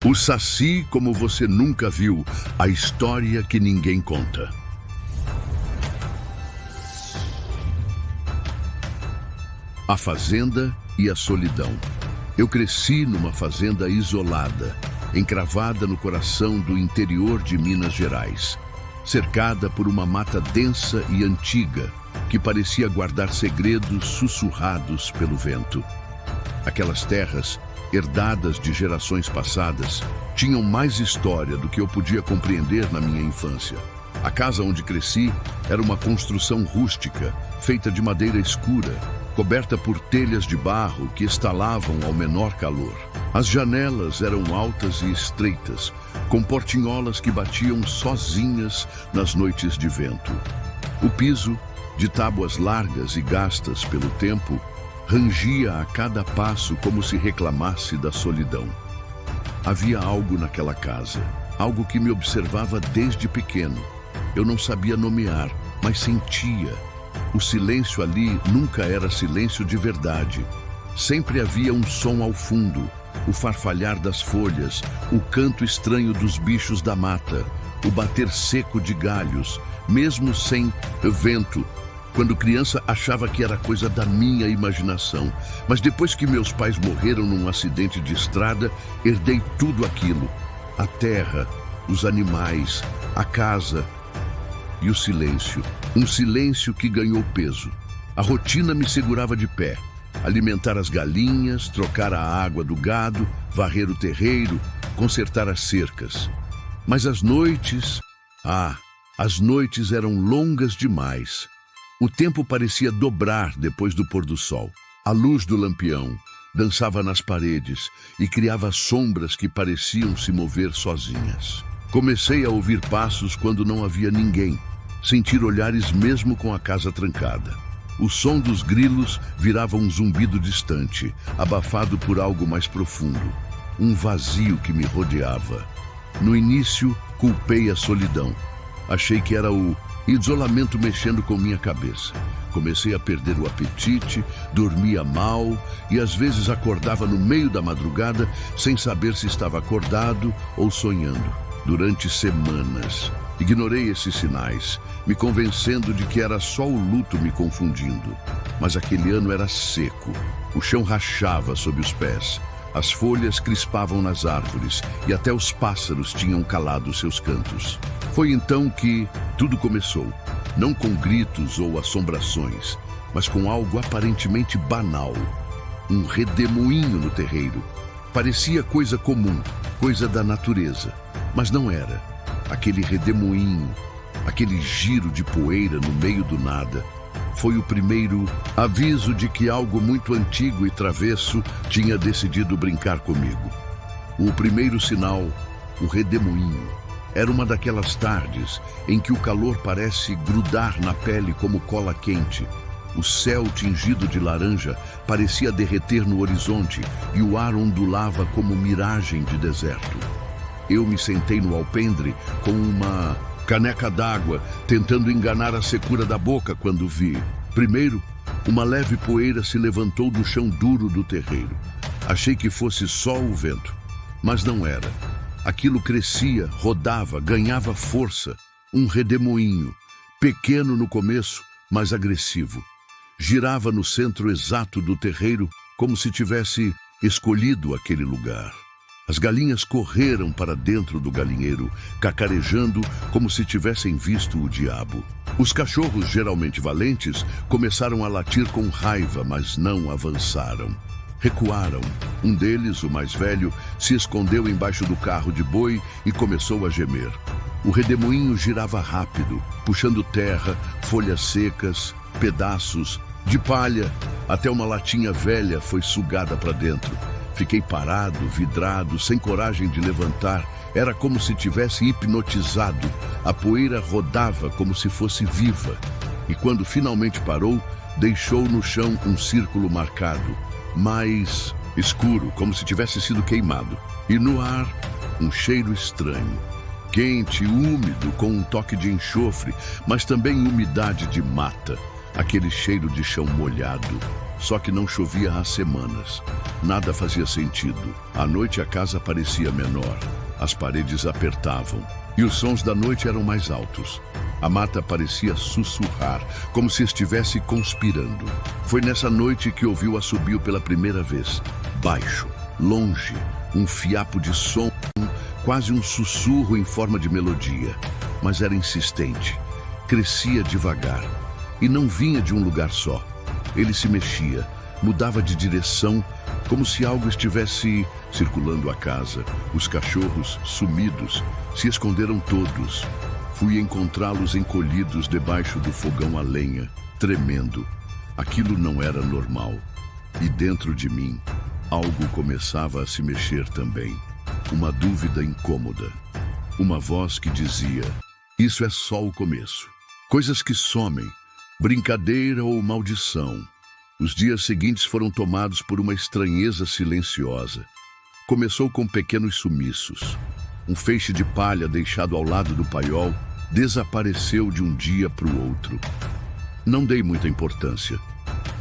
O Saci como você nunca viu, a história que ninguém conta. A fazenda e a solidão. Eu cresci numa fazenda isolada, encravada no coração do interior de Minas Gerais, cercada por uma mata densa e antiga, que parecia guardar segredos sussurrados pelo vento. Aquelas terras, herdadas de gerações passadas, tinham mais história do que eu podia compreender na minha infância. A casa onde cresci era uma construção rústica, feita de madeira escura, coberta por telhas de barro que estalavam ao menor calor. As janelas eram altas e estreitas, com portinholas que batiam sozinhas nas noites de vento. O piso, de tábuas largas e gastas pelo tempo, rangia a cada passo como se reclamasse da solidão. Havia algo naquela casa, algo que me observava desde pequeno. Eu não sabia nomear, mas sentia. O silêncio ali nunca era silêncio de verdade. Sempre havia um som ao fundo, o farfalhar das folhas, o canto estranho dos bichos da mata, o bater seco de galhos, mesmo sem vento. Quando criança, achava que era coisa da minha imaginação. Mas depois que meus pais morreram num acidente de estrada, herdei tudo aquilo. A terra, os animais, a casa e o silêncio. Um silêncio que ganhou peso. A rotina me segurava de pé. Alimentar as galinhas, trocar a água do gado, varrer o terreiro, consertar as cercas. Mas as noites eram longas demais. O tempo parecia dobrar depois do pôr do sol. A luz do lampião dançava nas paredes e criava sombras que pareciam se mover sozinhas. Comecei a ouvir passos quando não havia ninguém, sentir olhares mesmo com a casa trancada. O som dos grilos virava um zumbido distante, abafado por algo mais profundo. Um vazio que me rodeava. No início, culpei a solidão. Achei que era o isolamento mexendo com minha cabeça. Comecei a perder o apetite, dormia mal e às vezes acordava no meio da madrugada sem saber se estava acordado ou sonhando. Durante semanas, ignorei esses sinais, me convencendo de que era só o luto me confundindo. Mas aquele ano era seco, o chão rachava sob os pés, as folhas crispavam nas árvores e até os pássaros tinham calado seus cantos. Foi então que tudo começou, não com gritos ou assombrações, mas com algo aparentemente banal. Um redemoinho no terreiro. Parecia coisa comum, coisa da natureza, mas não era. Aquele redemoinho, aquele giro de poeira no meio do nada, foi o primeiro aviso de que algo muito antigo e travesso tinha decidido brincar comigo. O primeiro sinal, o redemoinho, era uma daquelas tardes em que o calor parece grudar na pele como cola quente. O céu tingido de laranja parecia derreter no horizonte e o ar ondulava como miragem de deserto. Eu me sentei no alpendre com uma caneca d'água, tentando enganar a secura da boca quando vi. Primeiro, uma leve poeira se levantou do chão duro do terreiro. Achei que fosse só o vento, mas não era. Aquilo crescia, rodava, ganhava força. Um redemoinho, pequeno no começo, mas agressivo. Girava no centro exato do terreiro, como se tivesse escolhido aquele lugar. As galinhas correram para dentro do galinheiro, cacarejando como se tivessem visto o diabo. Os cachorros, geralmente valentes, começaram a latir com raiva, mas não avançaram. Recuaram. Um deles, o mais velho, se escondeu embaixo do carro de boi e começou a gemer. O redemoinho girava rápido, puxando terra, folhas secas, pedaços de palha, até uma latinha velha foi sugada para dentro. Fiquei parado, vidrado, sem coragem de levantar. Era como se tivesse hipnotizado. A poeira rodava como se fosse viva. E quando finalmente parou, deixou no chão um círculo marcado, mais escuro, como se tivesse sido queimado. E no ar, um cheiro estranho. Quente, úmido, com um toque de enxofre, mas também umidade de mata. Aquele cheiro de chão molhado. Só que não chovia há semanas. Nada fazia sentido. À noite a casa parecia menor. As paredes apertavam. E os sons da noite eram mais altos. A mata parecia sussurrar, como se estivesse conspirando. Foi nessa noite que ouvi o assobio pela primeira vez. Baixo, longe, um fiapo de som, quase um sussurro em forma de melodia. Mas era insistente. Crescia devagar. E não vinha de um lugar só. Ele se mexia, mudava de direção, como se algo estivesse circulando a casa. Os cachorros, sumidos, se esconderam todos. Fui encontrá-los encolhidos debaixo do fogão a lenha, tremendo. Aquilo não era normal. E dentro de mim, algo começava a se mexer também. Uma dúvida incômoda. Uma voz que dizia: isso é só o começo. Coisas que somem. Brincadeira ou maldição. Os dias seguintes foram tomados por uma estranheza silenciosa. Começou com pequenos sumiços. Um feixe de palha deixado ao lado do paiol desapareceu de um dia para o outro. Não dei muita importância.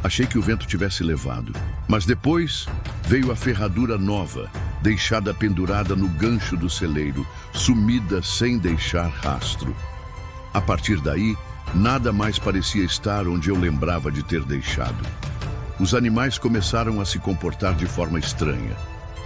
Achei que o vento tivesse levado. Mas depois veio a ferradura nova, deixada pendurada no gancho do celeiro, sumida sem deixar rastro. A partir daí, nada mais parecia estar onde eu lembrava de ter deixado. Os animais começaram a se comportar de forma estranha.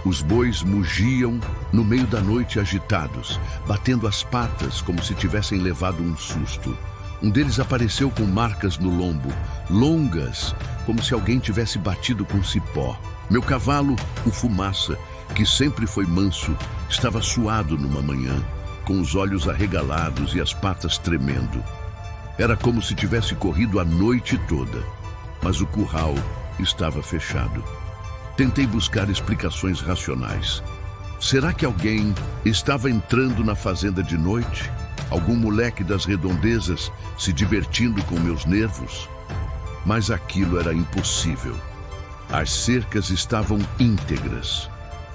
Os bois mugiam no meio da noite agitados, batendo as patas como se tivessem levado um susto. Um deles apareceu com marcas no lombo, longas, como se alguém tivesse batido com cipó. Meu cavalo, o Fumaça, que sempre foi manso, estava suado numa manhã, com os olhos arregalados e as patas tremendo. Era como se tivesse corrido a noite toda, mas o curral estava fechado. Tentei buscar explicações racionais. Será que alguém estava entrando na fazenda de noite? Algum moleque das redondezas se divertindo com meus nervos? Mas aquilo era impossível. As cercas estavam íntegras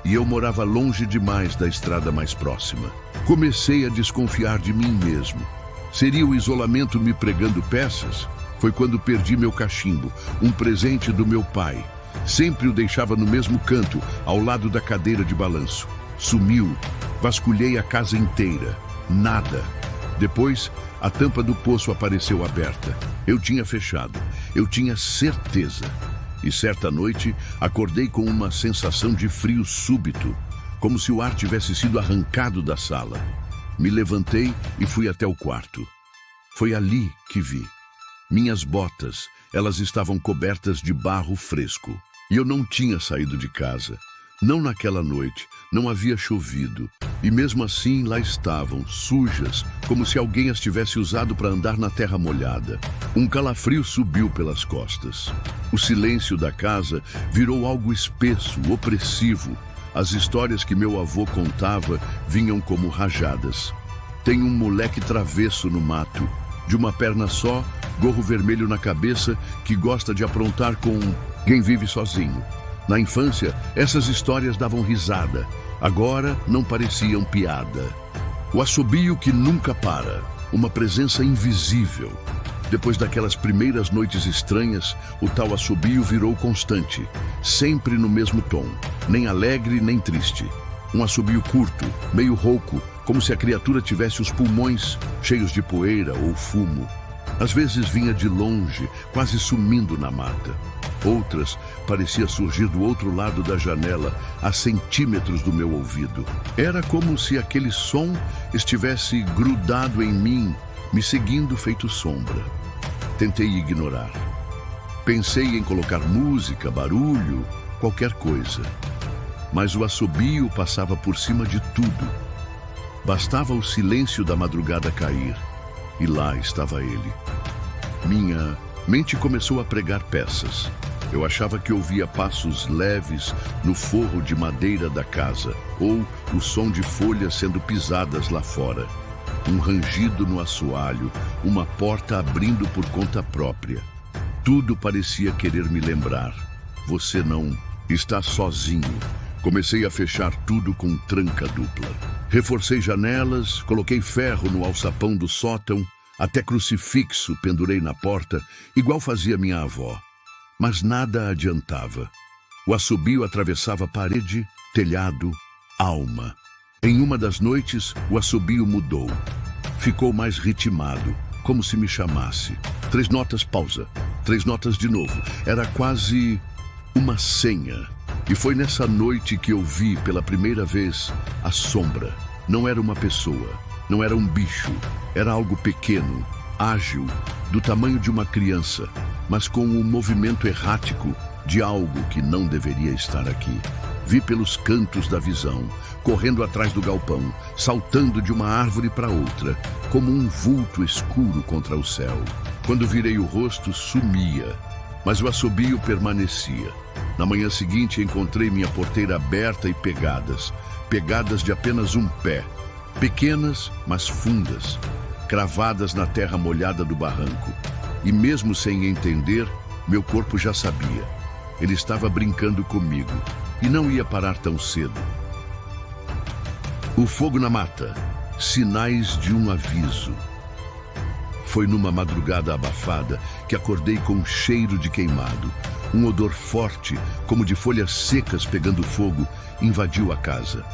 e eu morava longe demais da estrada mais próxima. Comecei a desconfiar de mim mesmo. Seria o isolamento me pregando peças? Foi quando perdi meu cachimbo, um presente do meu pai. Sempre o deixava no mesmo canto, ao lado da cadeira de balanço. Sumiu. Vasculhei a casa inteira. Nada. Depois, a tampa do poço apareceu aberta. Eu tinha fechado. Eu tinha certeza. E certa noite, acordei com uma sensação de frio súbito, como se o ar tivesse sido arrancado da sala. Me levantei e fui até o quarto. Foi ali que vi. Minhas botas, elas estavam cobertas de barro fresco. E eu não tinha saído de casa. Não naquela noite, não havia chovido. E mesmo assim lá estavam, sujas, como se alguém as tivesse usado para andar na terra molhada. Um calafrio subiu pelas costas. O silêncio da casa virou algo espesso, opressivo. As histórias que meu avô contava vinham como rajadas. Tem um moleque travesso no mato, de uma perna só, gorro vermelho na cabeça, que gosta de aprontar com quem vive sozinho. Na infância, essas histórias davam risada. Agora, não pareciam piada. O assobio que nunca para. Uma presença invisível. Depois daquelas primeiras noites estranhas, o tal assobio virou constante. Sempre no mesmo tom. Nem alegre, nem triste. Um assobio curto, meio rouco, como se a criatura tivesse os pulmões cheios de poeira ou fumo. Às vezes vinha de longe, quase sumindo na mata. Outras parecia surgir do outro lado da janela, a centímetros do meu ouvido. Era como se aquele som estivesse grudado em mim, me seguindo feito sombra. Tentei ignorar. Pensei em colocar música, barulho, qualquer coisa. Mas o assobio passava por cima de tudo. Bastava o silêncio da madrugada cair, e lá estava ele. Minha mente começou a pregar peças. Eu achava que ouvia passos leves no forro de madeira da casa, ou o som de folhas sendo pisadas lá fora. Um rangido no assoalho, uma porta abrindo por conta própria. Tudo parecia querer me lembrar. Você não está sozinho. Comecei a fechar tudo com tranca dupla. Reforcei janelas, coloquei ferro no alçapão do sótão, até crucifixo pendurei na porta, igual fazia minha avó. mas nada adiantava. O assobio atravessava parede, telhado, alma. Em uma das noites, o assobio mudou. Ficou mais ritmado, como se me chamasse. 3 notas, pausa. 3 notas de novo. Era quase uma senha. E foi nessa noite que eu vi pela primeira vez a sombra. Não era uma pessoa, não era um bicho. Era algo pequeno, ágil, do tamanho de uma criança, mas com um movimento errático de algo que não deveria estar aqui. Vi pelos cantos da visão, correndo atrás do galpão, saltando de uma árvore para outra, como um vulto escuro contra o céu. Quando virei o rosto, sumia, mas o assobio permanecia. Na manhã seguinte, encontrei minha porteira aberta e pegadas de apenas um pé, pequenas, mas fundas, cravadas na terra molhada do barranco. E mesmo sem entender, meu corpo já sabia. Ele estava brincando comigo e não ia parar tão cedo. O fogo na mata, sinais de um aviso. Foi numa madrugada abafada que acordei com um cheiro de queimado. Um odor forte, como de folhas secas pegando fogo, invadiu a casa.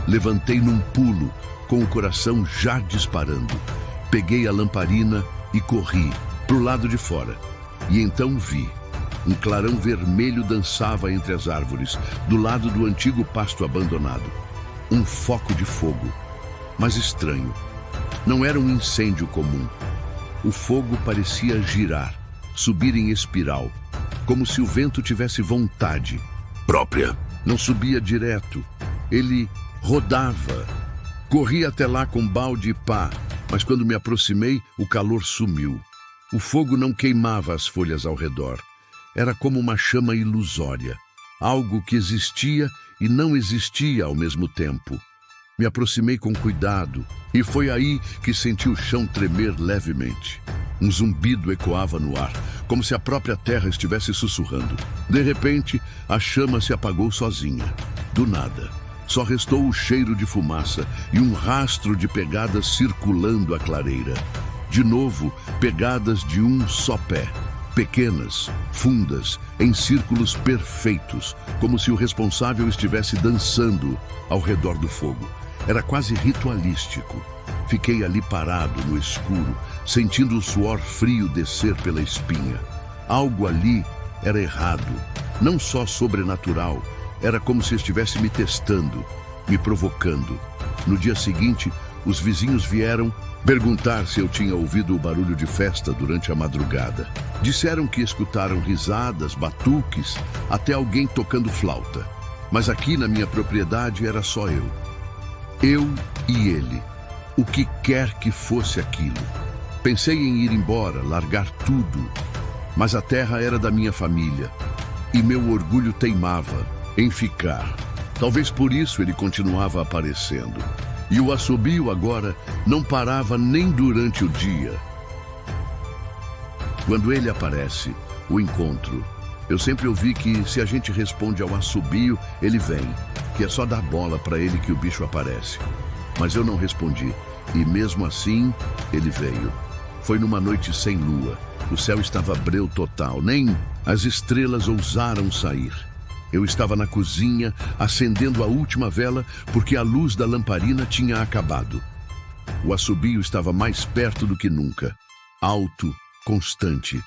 Levantei num pulo, com o coração já disparando. Peguei a lamparina e corri pro lado de fora. E então vi. Um clarão vermelho dançava entre as árvores, do lado do antigo pasto abandonado. Um foco de fogo, mas estranho. Não era um incêndio comum. O fogo parecia girar, subir em espiral, como se o vento tivesse vontade própria. Não subia direto. Ele rodava. Corri até lá com balde e pá, mas quando me aproximei, o calor sumiu. O fogo não queimava as folhas ao redor. Era como uma chama ilusória, algo que existia e não existia ao mesmo tempo. Me aproximei com cuidado e foi aí que senti o chão tremer levemente. Um zumbido ecoava no ar, como se a própria terra estivesse sussurrando. De repente, a chama se apagou sozinha. Do nada, só restou o cheiro de fumaça e um rastro de pegadas circulando a clareira. De novo, pegadas de um só pé. Pequenas, fundas, em círculos perfeitos, como se o responsável estivesse dançando ao redor do fogo. Era quase ritualístico. Fiquei ali parado no escuro, sentindo o suor frio descer pela espinha. Algo ali era errado, não só sobrenatural, era como se estivesse me testando, me provocando. No dia seguinte, os vizinhos vieram perguntar se eu tinha ouvido o barulho de festa durante a madrugada. Disseram que escutaram risadas, batuques, até alguém tocando flauta. Mas aqui na minha propriedade era só eu. Eu e ele. O que quer que fosse aquilo. Pensei em ir embora, largar tudo. Mas a terra era da minha família. E meu orgulho teimava em ficar. Talvez por isso ele continuava aparecendo. E o assobio agora não parava nem durante o dia. Quando ele aparece, o encontro. Eu sempre ouvi que se a gente responde ao assobio, ele vem. Que é só dar bola para ele que o bicho aparece. Mas eu não respondi. E mesmo assim, ele veio. Foi numa noite sem lua. O céu estava breu total. Nem as estrelas ousaram sair. Eu estava na cozinha, acendendo a última vela, porque a luz da lamparina tinha acabado. O assobio estava mais perto do que nunca. Alto, constante.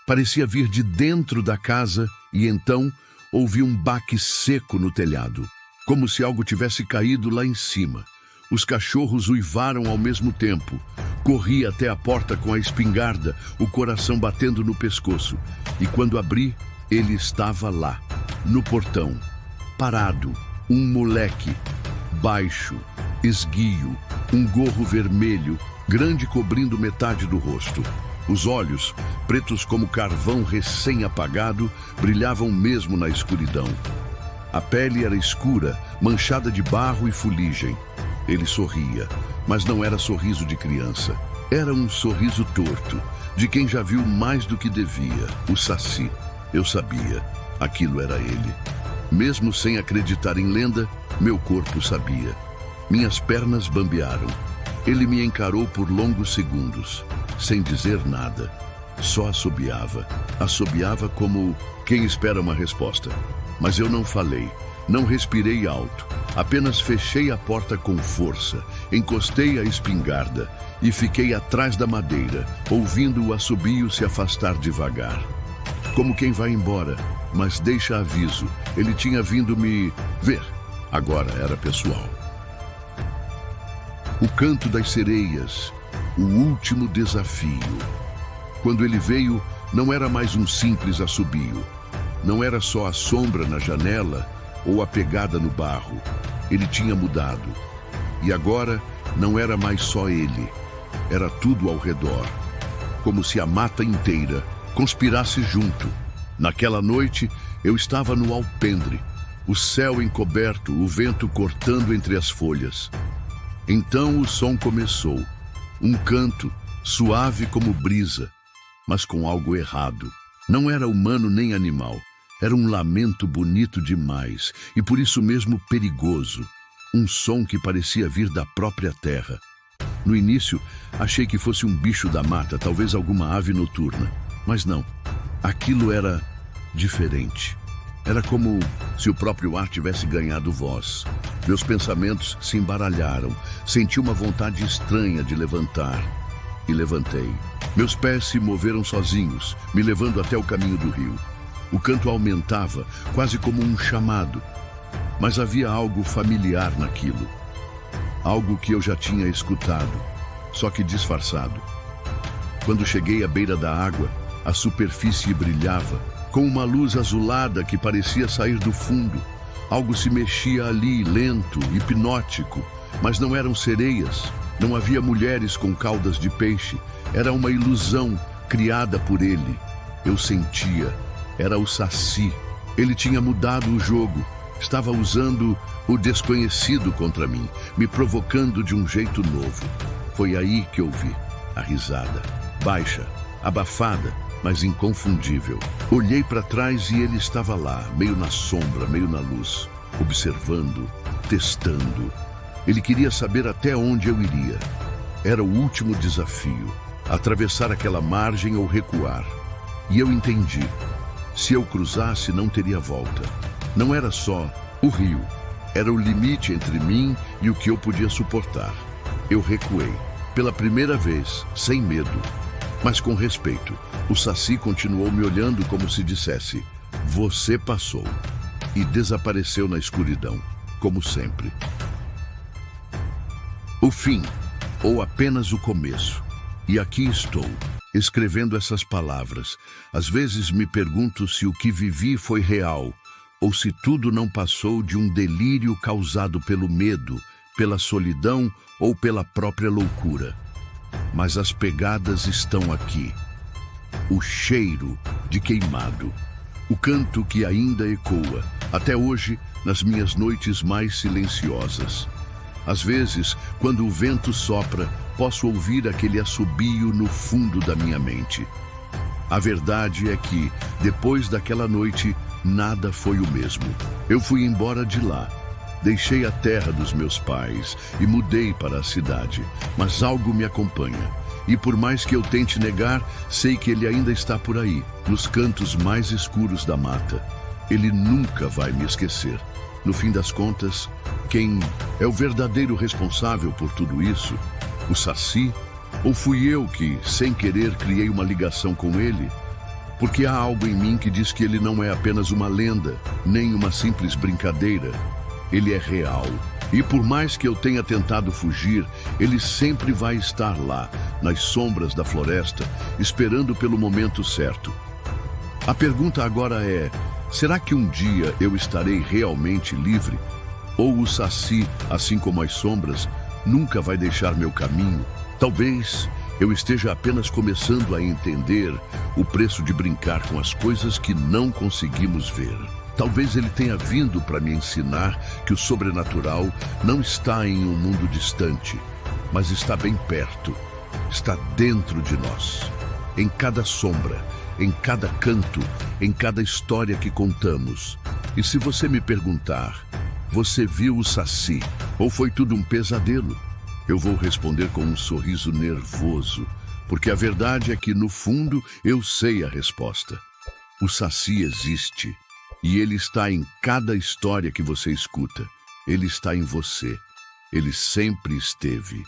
Parecia vir de dentro da casa e então ouvi um baque seco no telhado, como se algo tivesse caído lá em cima. Os cachorros uivaram ao mesmo tempo. Corri até a porta com a espingarda, o coração batendo no pescoço. E quando abri, ele estava lá, no portão, parado, um moleque, baixo, esguio, um gorro vermelho, grande cobrindo metade do rosto. Os olhos, pretos como carvão recém-apagado, brilhavam mesmo na escuridão. A pele era escura, manchada de barro e fuligem. Ele sorria, mas não era sorriso de criança. Era um sorriso torto, de quem já viu mais do que devia, o Saci. Eu sabia, aquilo era ele. Mesmo sem acreditar em lenda, meu corpo sabia. Minhas pernas bambearam. Ele me encarou por longos segundos, sem dizer nada. só assobiava. Assobiava como quem espera uma resposta. Mas eu não falei, não respirei alto. Apenas fechei a porta com força, encostei a espingarda e fiquei atrás da madeira, ouvindo o assobio se afastar devagar. Como quem vai embora, mas deixa aviso. Ele tinha vindo me ver. Agora era pessoal. O canto das sereias, o último desafio. Quando ele veio, não era mais um simples assobio. Não era só a sombra na janela ou a pegada no barro. Ele tinha mudado. E agora não era mais só ele. Era tudo ao redor. Como se a mata inteira conspirasse junto. Naquela noite, eu estava no alpendre. O céu encoberto, o vento cortando entre as folhas. Então o som começou. Um canto, suave como brisa, mas com algo errado. Não era humano nem animal. Era um lamento bonito demais e por isso mesmo perigoso. Um som que parecia vir da própria terra. No início, achei que fosse um bicho da mata, talvez alguma ave noturna. Mas não. Aquilo era diferente. Era como se o próprio ar tivesse ganhado voz. Meus pensamentos se embaralharam. Senti uma vontade estranha de levantar. E levantei. Meus pés se moveram sozinhos, me levando até o caminho do rio. O canto aumentava, quase como um chamado. Mas havia algo familiar naquilo. Algo que eu já tinha escutado, só que disfarçado. Quando cheguei à beira da água, a superfície brilhava, com uma luz azulada que parecia sair do fundo. Algo se mexia ali, lento, hipnótico, mas não eram sereias. Não havia mulheres com caudas de peixe. Era uma ilusão criada por ele. Eu sentia. Era o Saci. Ele tinha mudado o jogo. Estava usando o desconhecido contra mim, me provocando de um jeito novo. Foi aí que eu vi a risada. Baixa, abafada, mas inconfundível. Olhei para trás e ele estava lá, meio na sombra, meio na luz, observando, testando. Ele queria saber até onde eu iria. Era o último desafio, atravessar aquela margem ou recuar. E eu entendi. Se eu cruzasse, não teria volta. Não era só o rio. Era o limite entre mim e o que eu podia suportar. Eu recuei. Pela primeira vez, sem medo, mas com respeito. O Saci continuou me olhando como se dissesse: você passou. E desapareceu na escuridão, como sempre. O fim, ou apenas o começo. E aqui estou, escrevendo essas palavras. Às vezes me pergunto se o que vivi foi real, ou se tudo não passou de um delírio causado pelo medo, pela solidão ou pela própria loucura. Mas as pegadas estão aqui. O cheiro de queimado. O canto que ainda ecoa, até hoje, nas minhas noites mais silenciosas. Às vezes, quando o vento sopra, posso ouvir aquele assobio no fundo da minha mente. A verdade é que, depois daquela noite, nada foi o mesmo. Eu fui embora de lá. Deixei a terra dos meus pais e mudei para a cidade. Mas algo me acompanha. E por mais que eu tente negar, sei que ele ainda está por aí, nos cantos mais escuros da mata. Ele nunca vai me esquecer. No fim das contas, quem é o verdadeiro responsável por tudo isso? O Saci? Ou fui eu que, sem querer, criei uma ligação com ele? Porque há algo em mim que diz que ele não é apenas uma lenda, nem uma simples brincadeira. Ele é real. E por mais que eu tenha tentado fugir, ele sempre vai estar lá, nas sombras da floresta, esperando pelo momento certo. A pergunta agora é: será que um dia eu estarei realmente livre? Ou o Saci, assim como as sombras, nunca vai deixar meu caminho? Talvez eu esteja apenas começando a entender o preço de brincar com as coisas que não conseguimos ver. Talvez ele tenha vindo para me ensinar que o sobrenatural não está em um mundo distante, mas está bem perto, está dentro de nós, em cada sombra, em cada canto, em cada história que contamos. E se você me perguntar: você viu o Saci ou foi tudo um pesadelo? Eu vou responder com um sorriso nervoso, Porque a verdade é que, no fundo, eu sei a resposta. O Saci existe, e ele está em cada história que você escuta. Ele está em você. Ele sempre esteve.